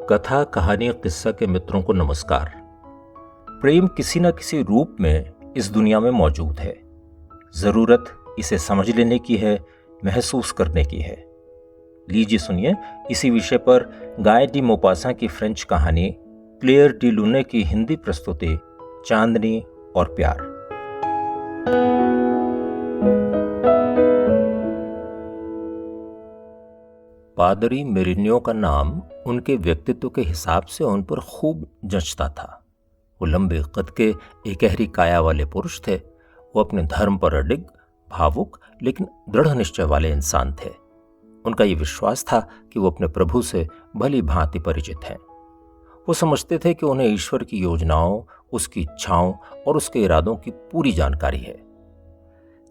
कथा, कहानी, किस्सा के मित्रों को नमस्कार। प्रेम किसी न किसी रूप में इस दुनिया में मौजूद है। जरूरत इसे समझ लेने की है, महसूस करने की है। लीजिए सुनिए इसी विषय पर गाय डी मोपासा की फ्रेंच कहानी क्लेयर डी लुने की हिंदी प्रस्तुति चांदनी और प्यार। पादरी मेरिन्यो का नाम उनके व्यक्तित्व के हिसाब से उन पर खूब जचता था। वो लंबे कद के एकहरी काया वाले पुरुष थे। वो अपने धर्म पर अडिग, भावुक लेकिन दृढ़ निश्चय वाले इंसान थे। उनका ये विश्वास था कि वो अपने प्रभु से भली भांति परिचित हैं। वो समझते थे कि उन्हें ईश्वर की योजनाओं, उसकी इच्छाओं और उसके इरादों की पूरी जानकारी है।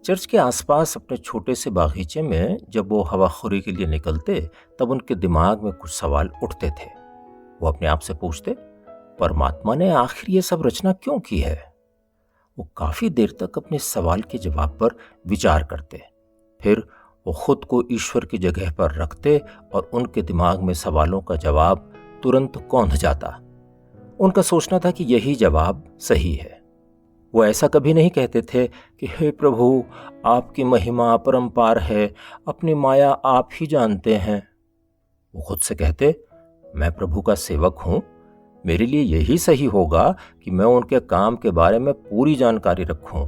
चर्च के आसपास अपने छोटे से बागीचे में जब वो हवाखोरी के लिए निकलते तब उनके दिमाग में कुछ सवाल उठते थे। वो अपने आप से पूछते, परमात्मा ने आखिर ये सब रचना क्यों की है? वो काफी देर तक अपने सवाल के जवाब पर विचार करते। फिर वो खुद को ईश्वर की जगह पर रखते और उनके दिमाग में सवालों का जवाब तुरंत कौंध जाता। उनका सोचना था कि यही जवाब सही है। वो ऐसा कभी नहीं कहते थे कि हे प्रभु, आपकी महिमा अपरंपार है, अपनी माया आप ही जानते हैं। वो खुद से कहते, मैं प्रभु का सेवक हूं, मेरे लिए यही सही होगा कि मैं उनके काम के बारे में पूरी जानकारी रखूं।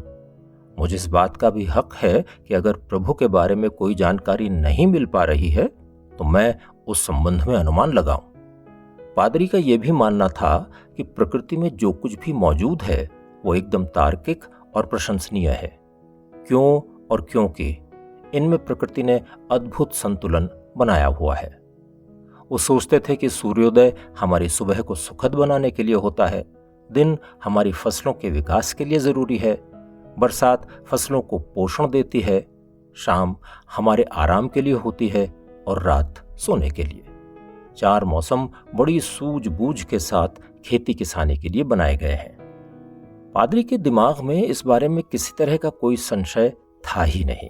मुझे इस बात का भी हक है कि अगर प्रभु के बारे में कोई जानकारी नहीं मिल पा रही है तो मैं उस संबंध में अनुमान लगाऊं। पादरी का यह भी मानना था कि प्रकृति में जो कुछ भी मौजूद है वो एकदम तार्किक और प्रशंसनीय है। क्यों और क्योंकि इनमें प्रकृति ने अद्भुत संतुलन बनाया हुआ है। वो सोचते थे कि सूर्योदय हमारी सुबह को सुखद बनाने के लिए होता है, दिन हमारी फसलों के विकास के लिए जरूरी है, बरसात फसलों को पोषण देती है, शाम हमारे आराम के लिए होती है और रात सोने के लिए। 4 मौसम बड़ी सूझबूझ के साथ खेती किसानी के लिए बनाए गए हैं। पादरी के दिमाग में इस बारे में किसी तरह का कोई संशय था ही नहीं।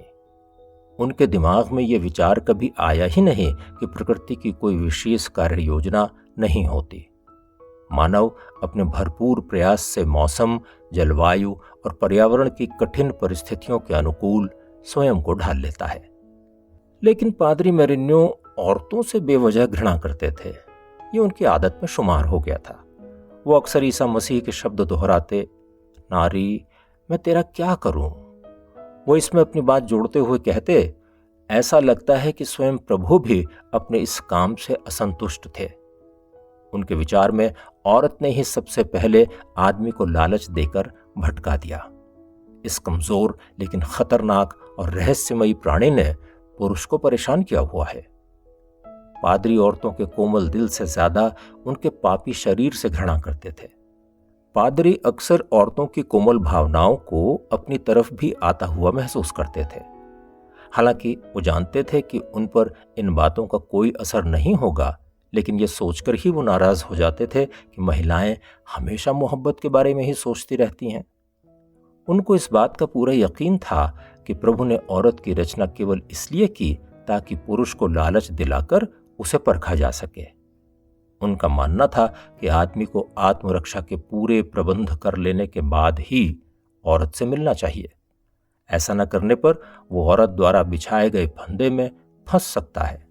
उनके दिमाग में यह विचार कभी आया ही नहीं कि प्रकृति की कोई विशेष कार्य योजना नहीं होती। मानव अपने भरपूर प्रयास से मौसम, जलवायु और पर्यावरण की कठिन परिस्थितियों के अनुकूल स्वयं को ढाल लेता है। लेकिन पादरी मेरिन्यो औरतों से बेवजह घृणा करते थे। ये उनकी आदत में शुमार हो गया था। वो अक्सर ईसा मसीह के शब्द दोहराते, नारी मैं तेरा क्या करूं? वो इसमें अपनी बात जोड़ते हुए कहते, ऐसा लगता है कि स्वयं प्रभु भी अपने इस काम से असंतुष्ट थे। उनके विचार में औरत ने ही सबसे पहले आदमी को लालच देकर भटका दिया। इस कमजोर लेकिन खतरनाक और रहस्यमयी प्राणी ने पुरुष को परेशान किया हुआ है। पादरी औरतों के कोमल दिल से ज्यादा उनके पापी शरीर से घृणा करते थे। पादरी अक्सर औरतों की कोमल भावनाओं को अपनी तरफ भी आता हुआ महसूस करते थे। हालांकि वो जानते थे कि उन पर इन बातों का कोई असर नहीं होगा, लेकिन ये सोचकर ही वो नाराज हो जाते थे कि महिलाएं हमेशा मोहब्बत के बारे में ही सोचती रहती हैं। उनको इस बात का पूरा यकीन था कि प्रभु ने औरत की रचना केवल इसलिए की ताकि पुरुष को लालच दिलाकर उसे परखा जा सके। उनका मानना था कि आदमी को आत्मरक्षा के पूरे प्रबंध कर लेने के बाद ही औरत से मिलना चाहिए। ऐसा न करने पर वो औरत द्वारा बिछाए गए फंदे में फंस सकता है।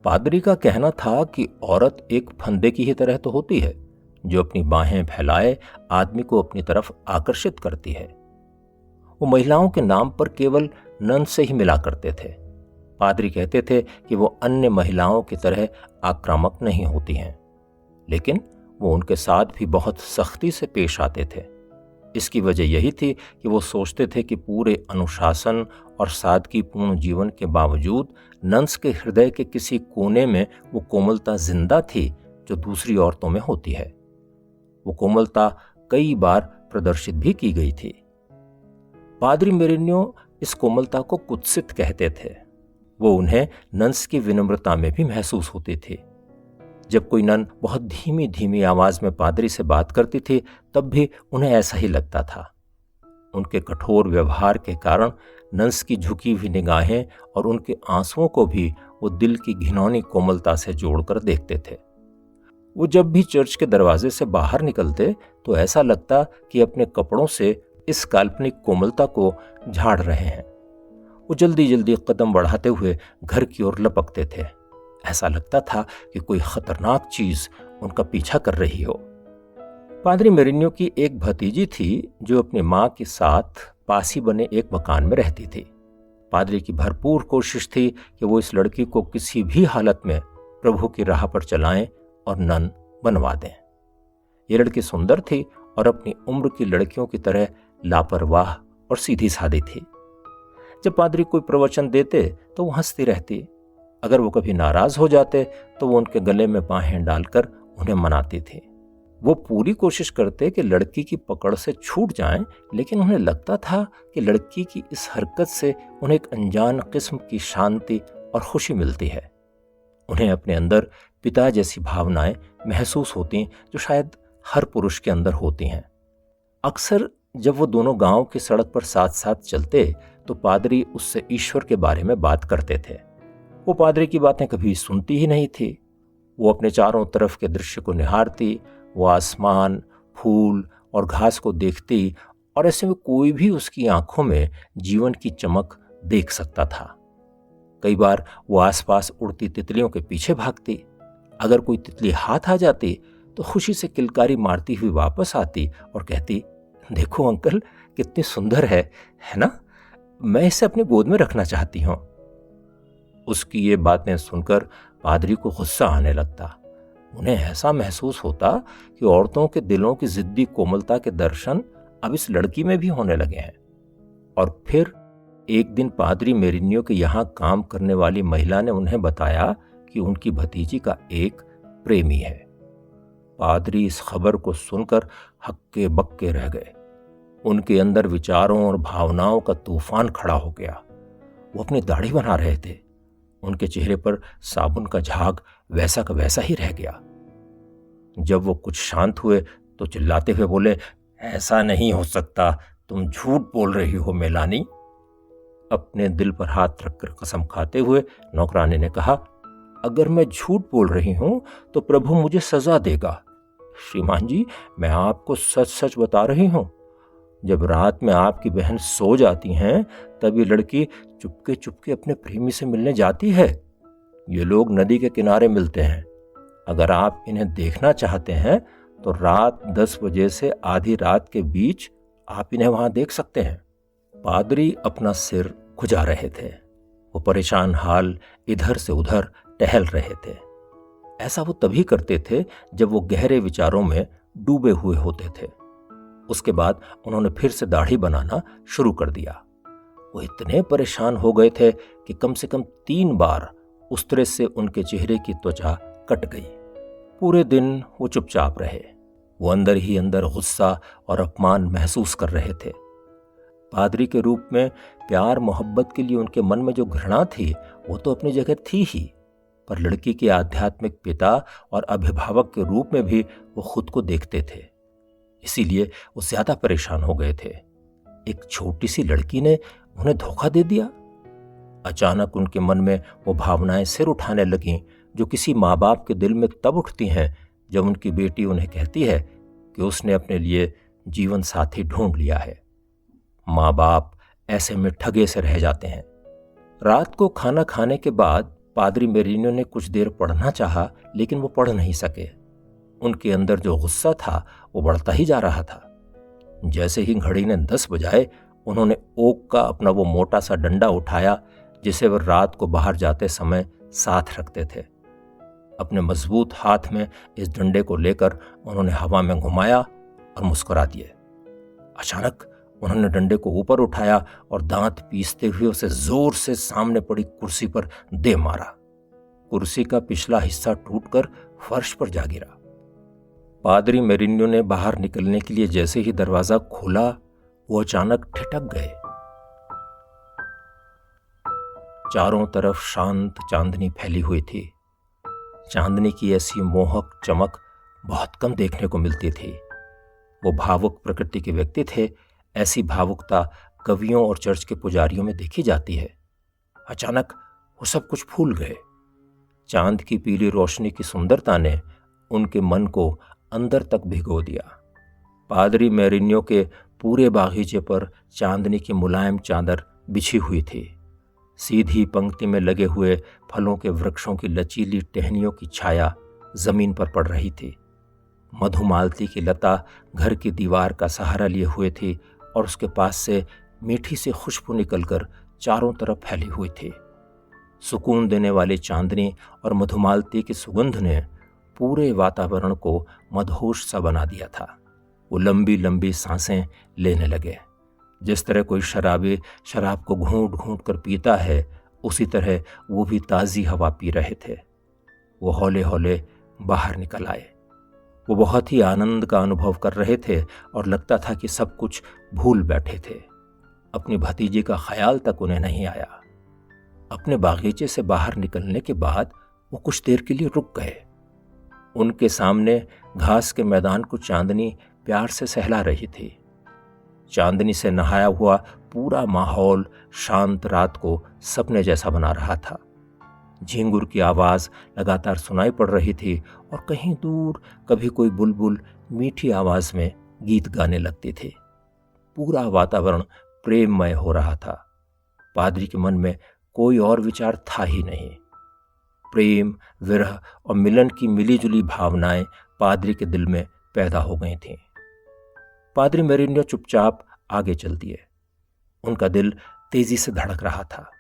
पादरी का कहना था कि औरत एक फंदे की ही तरह तो होती है जो अपनी बाहें फैलाए आदमी को अपनी तरफ आकर्षित करती है। वो महिलाओं के नाम पर केवल नन से ही मिला करते थे। पादरी कहते थे कि वो अन्य महिलाओं की तरह आक्रामक नहीं होती हैं, लेकिन वो उनके साथ भी बहुत सख्ती से पेश आते थे। इसकी वजह यही थी कि वो सोचते थे कि पूरे अनुशासन और सादगीपूर्ण जीवन के बावजूद नंस के हृदय के किसी कोने में वो कोमलता जिंदा थी जो दूसरी औरतों में होती है। वो कोमलता कई बार प्रदर्शित भी की गई थी। पादरी मेरिन्यो इस कोमलता को कुत्सित कहते थे। वो उन्हें नंस की विनम्रता में भी महसूस होती थी। जब कोई नन बहुत धीमी धीमी आवाज में पादरी से बात करती थी तब भी उन्हें ऐसा ही लगता था। उनके कठोर व्यवहार के कारण नंस की झुकी हुई निगाहें और उनके आंसुओं को भी वो दिल की घिनौनी कोमलता से जोड़कर देखते थे। वो जब भी चर्च के दरवाजे से बाहर निकलते तो ऐसा लगता कि अपने कपड़ों से इस काल्पनिक कोमलता को झाड़ रहे हैं। वो जल्दी जल्दी कदम बढ़ाते हुए घर की ओर लपकते थे। ऐसा लगता था कि कोई खतरनाक चीज उनका पीछा कर रही हो। पादरी मेरिन्यो की एक भतीजी थी जो अपनी माँ के साथ पास ही बने एक मकान में रहती थी। पादरी की भरपूर कोशिश थी कि वो इस लड़की को किसी भी हालत में प्रभु की राह पर चलाएं और नन बनवा दें। ये लड़की सुंदर थी और अपनी उम्र की लड़कियों की तरह लापरवाह और सीधी सादी थी। जब पादरी कोई प्रवचन देते तो वो हंसती रहती। अगर वो कभी नाराज हो जाते तो वो उनके गले में बाहें डालकर उन्हें मनाती थी। वो पूरी कोशिश करते कि लड़की की पकड़ से छूट जाएं, लेकिन उन्हें लगता था कि लड़की की इस हरकत से उन्हें एक अनजान किस्म की शांति और खुशी मिलती है। उन्हें अपने अंदर पिता जैसी भावनाएं महसूस होती जो शायद हर पुरुष के अंदर होती हैं। अक्सर जब वो दोनों गांव की सड़क पर साथ साथ चलते तो पादरी उससे ईश्वर के बारे में बात करते थे। वो पादरी की बातें कभी सुनती ही नहीं थी। वो अपने चारों तरफ के दृश्य को निहारती, वो आसमान, फूल और घास को देखती और ऐसे में कोई भी उसकी आंखों में जीवन की चमक देख सकता था। कई बार वो आसपास उड़ती तितलियों के पीछे भागती। अगर कोई तितली हाथ आ जाती तो खुशी से किलकारी मारती हुई वापस आती और कहती, देखो अंकल कितनी सुंदर है ना? मैं इसे अपनी गोद में रखना चाहती हूं। उसकी ये बातें सुनकर पादरी को गुस्सा आने लगता। उन्हें ऐसा महसूस होता कि औरतों के दिलों की जिद्दी कोमलता के दर्शन अब इस लड़की में भी होने लगे हैं। और फिर एक दिन पादरी मेरिन्यो के यहाँ काम करने वाली महिला ने उन्हें बताया कि उनकी भतीजी का एक प्रेमी है। पादरी इस खबर को सुनकर हक्के बक्के रह गए। उनके अंदर विचारों और भावनाओं का तूफान खड़ा हो गया। वो अपनी दाढ़ी बना रहे थे। उनके चेहरे पर साबुन का झाग वैसा का वैसा ही रह गया। जब वो कुछ शांत हुए तो चिल्लाते हुए बोले, ऐसा नहीं हो सकता, तुम झूठ बोल रही हो मेलानी। अपने दिल पर हाथ रखकर कसम खाते हुए नौकरानी ने कहा, अगर मैं झूठ बोल रही हूं तो प्रभु मुझे सजा देगा। श्रीमान जी, मैं आपको सच सच बता रही हूं। जब रात में आपकी बहन सो जाती हैं तब ये लड़की चुपके चुपके अपने प्रेमी से मिलने जाती है। ये लोग नदी के किनारे मिलते हैं। अगर आप इन्हें देखना चाहते हैं तो रात 10 बजे से आधी रात के बीच आप इन्हें वहां देख सकते हैं। पादरी अपना सिर खुजा रहे थे। वो परेशान हाल इधर से उधर टहल रहे थे। ऐसा वो तभी करते थे जब वो गहरे विचारों में डूबे हुए होते थे। उसके बाद उन्होंने फिर से दाढ़ी बनाना शुरू कर दिया। वो इतने परेशान हो गए थे कि कम से कम 3 बार उस तरह से उनके चेहरे की त्वचा कट गई। पूरे दिन वो चुपचाप रहे। वो अंदर ही अंदर गुस्सा और अपमान महसूस कर रहे थे। पादरी के रूप में प्यार मोहब्बत के लिए उनके मन में जो घृणा थी वो तो अपनी जगह थी ही, पर लड़की के आध्यात्मिक पिता और अभिभावक के रूप में भी वो खुद को देखते थे। इसीलिए वो ज्यादा परेशान हो गए थे। एक छोटी सी लड़की ने उन्हें धोखा दे दिया। अचानक उनके मन में वो भावनाएं सिर उठाने लगीं जो किसी माँ बाप के दिल में तब उठती हैं जब उनकी बेटी उन्हें कहती है कि उसने अपने लिए जीवन साथी ढूंढ लिया है। माँ बाप ऐसे में ठगे से रह जाते हैं। रात को खाना खाने के बाद पादरी मेरिन्यो ने कुछ देर पढ़ना चाहा, लेकिन वो पढ़ नहीं सके। उनके अंदर जो गुस्सा था वो बढ़ता ही जा रहा था। जैसे ही घड़ी ने 10 बजाए, उन्होंने ओक का अपना वो मोटा सा डंडा उठाया जिसे वह रात को बाहर जाते समय साथ रखते थे। अपने मजबूत हाथ में इस डंडे को लेकर उन्होंने हवा में घुमाया और मुस्कुरा दिए। अचानक उन्होंने डंडे को ऊपर उठाया और दांत पीसते हुए उसे जोर से सामने पड़ी कुर्सी पर दे मारा। कुर्सी का पिछला हिस्सा टूटकर फर्श पर जा गिरा। पादरी मेरिन्यो ने बाहर निकलने के लिए जैसे ही दरवाजा खोला, वो अचानक ठिठक गए। चारों तरफ शांत चांदनी फैली हुई थी। चांदनी की ऐसी मोहक चमक बहुत कम देखने को मिलती थी। वो भावुक प्रकृति के व्यक्ति थे। ऐसी भावुकता कवियों और चर्च के पुजारियों में देखी जाती है। अचानक वो सब कुछ भूल गए। चांद की पीली रोशनी की सुंदरता ने उनके मन को अंदर तक भिगो दिया। पादरी मेरिन्यो के पूरे बागीचे पर चांदनी की मुलायम चादर बिछी हुई थी। सीधी पंक्ति में लगे हुए फलों के वृक्षों की लचीली टहनियों की छाया जमीन पर पड़ रही थी। मधुमालती की लता घर की दीवार का सहारा लिए हुए थी और उसके पास से मीठी सी खुशबू निकलकर चारों तरफ फैली हुई थी। सुकून देने वाली चांदनी और मधुमालती की सुगंध ने पूरे वातावरण को मदहोश सा बना दिया था। वो लंबी लंबी सांसें लेने लगे। जिस तरह कोई शराबी शराब को घूंट घूंट कर पीता है, उसी तरह वो भी ताज़ी हवा पी रहे थे। वो हौले हौले बाहर निकल आए। वो बहुत ही आनंद का अनुभव कर रहे थे और लगता था कि सब कुछ भूल बैठे थे। अपनी भतीजी का ख्याल तक उन्हें नहीं आया। अपने बागीचे से बाहर निकलने के बाद वो कुछ देर के लिए रुक गए। उनके सामने घास के मैदान को चांदनी प्यार से सहला रही थी। चांदनी से नहाया हुआ पूरा माहौल शांत रात को सपने जैसा बना रहा था। झींगुर की आवाज लगातार सुनाई पड़ रही थी और कहीं दूर कभी कोई बुलबुल मीठी आवाज में गीत गाने लगती थी। पूरा वातावरण प्रेममय हो रहा था। पादरी के मन में कोई और विचार था ही नहीं। प्रेम, विरह और मिलन की मिलीजुली भावनाएं पादरी के दिल में पैदा हो गई थीं। पादरी मेरिन्यो चुपचाप आगे चल दिए। उनका दिल तेजी से धड़क रहा था।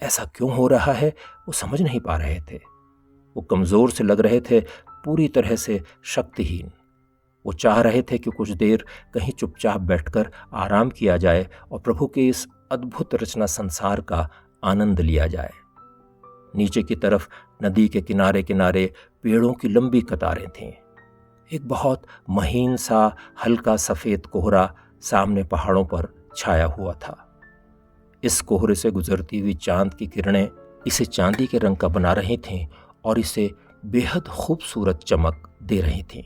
ऐसा क्यों हो रहा है वो समझ नहीं पा रहे थे। वो कमजोर से लग रहे थे, पूरी तरह से शक्तिहीन। वो चाह रहे थे कि कुछ देर कहीं चुपचाप बैठकर आराम किया जाए और प्रभु के इस अद्भुत रचना संसार का आनंद लिया जाए। नीचे की तरफ नदी के किनारे किनारे पेड़ों की लंबी कतारें थीं। एक बहुत महीन सा हल्का सफेद कोहरा सामने पहाड़ों पर छाया हुआ था। इस कोहरे से गुजरती हुई चांद की किरणें इसे चांदी के रंग का बना रही थीं और इसे बेहद खूबसूरत चमक दे रही थीं।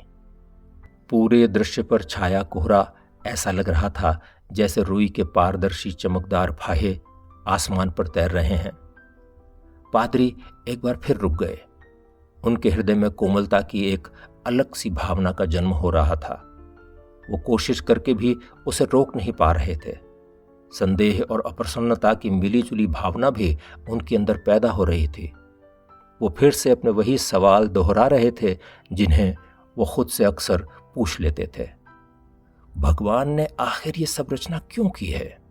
पूरे दृश्य पर छाया कोहरा ऐसा लग रहा था जैसे रुई के पारदर्शी चमकदार फाहे आसमान पर तैर रहे हैं। पादरी एक बार फिर रुक गए। उनके हृदय में कोमलता की एक अलग सी भावना का जन्म हो रहा था। वो कोशिश करके भी उसे रोक नहीं पा रहे थे। संदेह और अप्रसन्नता की मिलीजुली भावना भी उनके अंदर पैदा हो रही थी। वो फिर से अपने वही सवाल दोहरा रहे थे जिन्हें वो खुद से अक्सर पूछ लेते थे। भगवान ने आखिर ये सब रचना क्यों की है?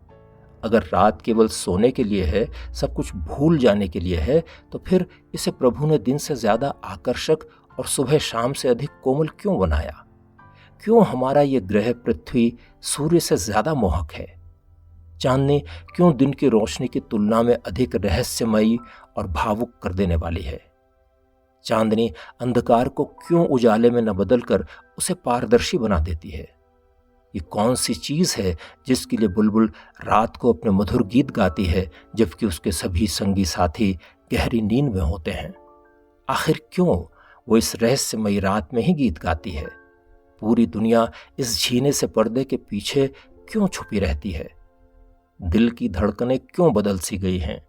अगर रात केवल सोने के लिए है, सब कुछ भूल जाने के लिए है, तो फिर इसे प्रभु ने दिन से ज्यादा आकर्षक और सुबह शाम से अधिक कोमल क्यों बनाया? क्यों हमारा ये ग्रह पृथ्वी सूर्य से ज्यादा मोहक है? चांदनी क्यों दिन की रोशनी की तुलना में अधिक रहस्यमयी और भावुक कर देने वाली है? चांदनी अंधकार को क्यों उजाले में न बदलकर उसे पारदर्शी बना देती है? ये कौन सी चीज है जिसके लिए बुलबुल रात को अपने मधुर गीत गाती है जबकि उसके सभी संगी साथी गहरी नींद में होते हैं? आखिर क्यों वो इस रहस्यमयी रात में ही गीत गाती है? पूरी दुनिया इस झीने से पर्दे के पीछे क्यों छुपी रहती है? दिल की धड़कनें क्यों बदल सी गई हैं?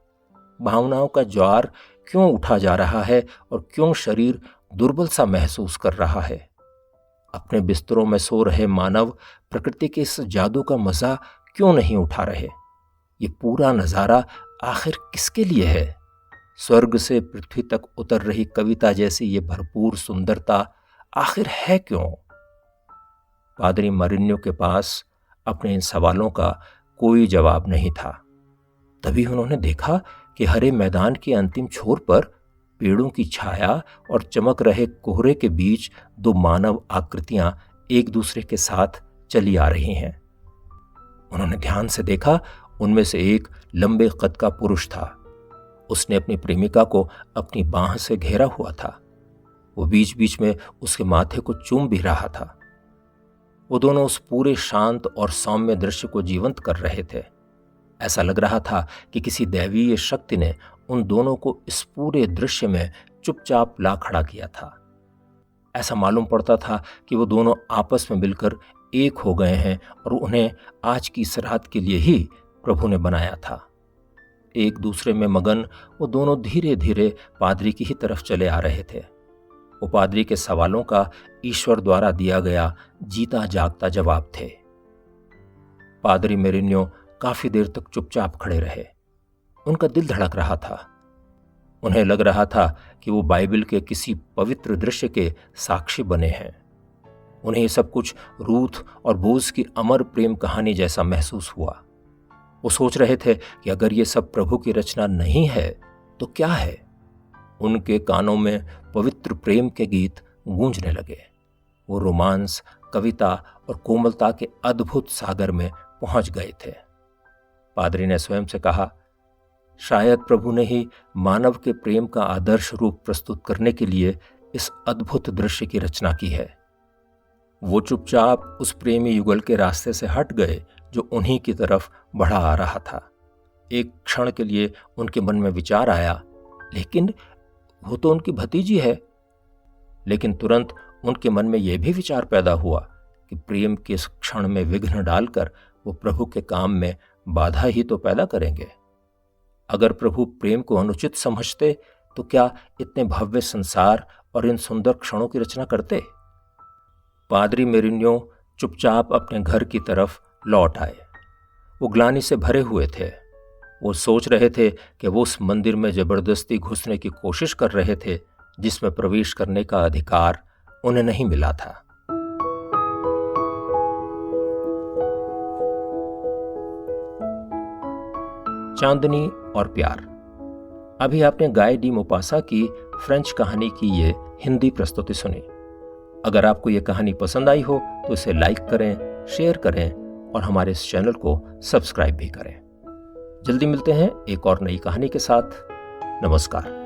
भावनाओं का ज्वार क्यों उठा जा रहा है और क्यों शरीर दुर्बल सा महसूस कर रहा है? अपने बिस्तरों में सो रहे मानव प्रकृति के इस जादू का मजा क्यों नहीं उठा रहे? ये पूरा नजारा आखिर किसके लिए है? स्वर्ग से पृथ्वी तक उतर रही कविता जैसी ये भरपूर सुंदरता आखिर है क्यों? पादरी मेरिन्यो के पास अपने इन सवालों का कोई जवाब नहीं था। तभी उन्होंने देखा कि हरे मैदान के अंतिम छोर पर पेड़ों की छाया और चमक रहे कोहरे के बीच दो मानव आकृतियां एक दूसरे के साथ चली आ रही हैं। उन्होंने ध्यान से देखा, उनमें से एक लंबे कद का पुरुष था। उसने अपनी प्रेमिका को अपनी बाह से घेरा हुआ था। वो बीच बीच में उसके माथे को चूम भी रहा था। वो दोनों उस पूरे शांत और सौम्य दृश्य को जीवंत कर रहे थे। ऐसा लग रहा था कि किसी दैवीय शक्ति ने उन दोनों को इस पूरे दृश्य में चुपचाप ला खड़ा किया था। ऐसा मालूम पड़ता था कि वो दोनों आपस में मिलकर एक हो गए हैं और उन्हें आज की इस रात के लिए ही प्रभु ने बनाया था। एक दूसरे में मगन वो दोनों धीरे धीरे पादरी की ही तरफ चले आ रहे थे। वो पादरी के सवालों का ईश्वर द्वारा दिया गया जीता जागता जवाब थे। पादरी मेरिन्यो काफी देर तक चुपचाप खड़े रहे। उनका दिल धड़क रहा था। उन्हें लग रहा था कि वो बाइबल के किसी पवित्र दृश्य के साक्षी बने हैं। उन्हें ये सब कुछ रूथ और बोज की अमर प्रेम कहानी जैसा महसूस हुआ। वो सोच रहे थे कि अगर ये सब प्रभु की रचना नहीं है तो क्या है। उनके कानों में पवित्र प्रेम के गीत गूंजने लगे। वो रोमांस, कविता और कोमलता के अद्भुत सागर में पहुंच गए थे। पादरी ने स्वयं से कहा, शायद प्रभु ने ही मानव के प्रेम का आदर्श रूप प्रस्तुत करने के लिए इस अद्भुत दृश्य की रचना की है। वो चुपचाप उस प्रेमी युगल के रास्ते से हट गए जो उन्हीं की तरफ बढ़ा आ रहा था। एक क्षण के लिए उनके मन में विचार आया, लेकिन वो तो उनकी भतीजी है। लेकिन तुरंत उनके मन में यह भी विचार पैदा हुआ कि प्रेम के इस क्षण में विघ्न डालकर वो प्रभु के काम में बाधा ही तो पैदा करेंगे। अगर प्रभु प्रेम को अनुचित समझते तो क्या इतने भव्य संसार और इन सुंदर क्षणों की रचना करते। पादरी मेरिन्यो चुपचाप अपने घर की तरफ लौट आए। वो ग्लानि से भरे हुए थे। वो सोच रहे थे कि वो उस मंदिर में जबरदस्ती घुसने की कोशिश कर रहे थे जिसमें प्रवेश करने का अधिकार उन्हें नहीं मिला था। चांदनी और प्यार। अभी आपने गाय डी मोपासा की फ्रेंच कहानी की ये हिंदी प्रस्तुति सुनी। अगर आपको ये कहानी पसंद आई हो तो इसे लाइक करें, शेयर करें और हमारे इस चैनल को सब्सक्राइब भी करें। जल्दी मिलते हैं एक और नई कहानी के साथ। नमस्कार।